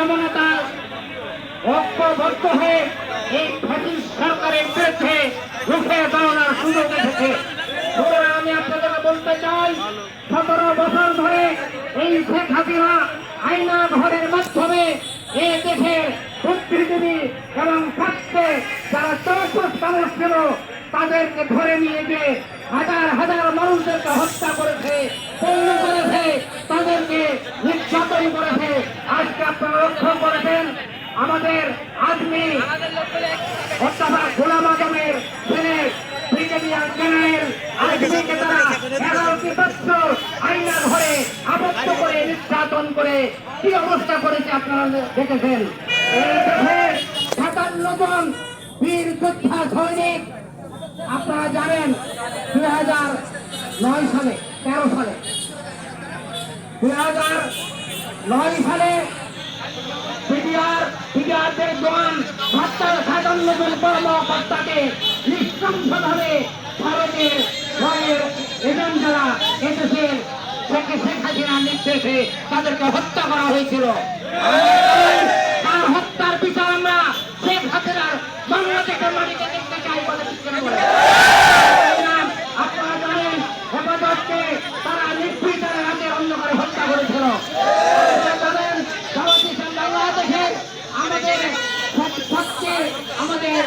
জনতা ঐক্যবদ্ধ হয়ে এই ফ্যাসিস্ট সরকারের বিরুদ্ধে রুখে দাঁড়ানোর সুযোগ এসেছে। আমি আপনাদের বলতে চাই, 17 বছর ধরে এই শেখ হাসিনা আইনা ঘরের মাধ্যমে এই দেশের বুদ্ধিজীবী এবং ছাত্রে যারা চৌকস মানুষ ছিল তাদেরকে ধরে নিয়ে গিয়ে হাজার হাজার মানুষদেরকে হত্যা করেছে, পণ্য করেছে, তাদেরকে নির্যাতন করেছে। আজকে আপনারা লক্ষ্য করেছেন আমাদের আদমি অধ্যাপক গোলাম আজমের ছেলে ব্রিগেডিয়ার জেনারেল আজমিকে তারা 11টি বছর আইনা ঘরে আবদ্ধ করে নির্যাতন করে কি অবস্থা করেছে আপনারা দেখেছেন। এই দেশের 57 জন বীর যোদ্ধা সৈনিক আপনারা জানেন 2009 সালে 13 সালে 2009 সালে বিডিআরদের জওয়ান 57 জন কর্মকর্তাকে নৃশংসভাবে ভারতের ভয়ের এজেন্টরা এদেশের শেখ হাসিনার নির্দেশে তাদেরকে হত্যা করা হয়েছিল। তার হত্যার বিচার আমরা শেখ হাসিনার বাংলাদেশের মাটিতে দেখতে চাই বলে আপনারা জানেন হেফাজতকে তারা নির্বিচারে রাতে অন্ধকারে হত্যা করেছিল। আমাদের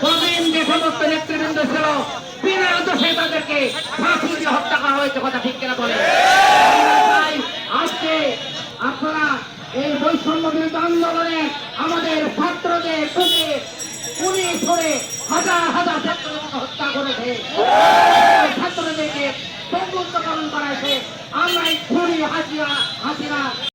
প্রবীণ যে সমস্ত নেতৃবৃন্দ ছিল বিনা দোষে তাদেরকে ফাঁসি দিয়ে হত্যা করা হয়েছে, কথা ঠিক কিনা বলে। আজকে আপনারা এই বৈষম্য বিরোধী আন্দোলনে আমাদের ছাত্রদের বুকে পুলিশ ধরে হাজার হাজার ছাত্রদের হত্যা করেছে, ছাত্রদেরকে সংযুক্তকরণ করাছে। আমরা এই খুনি হাসিনা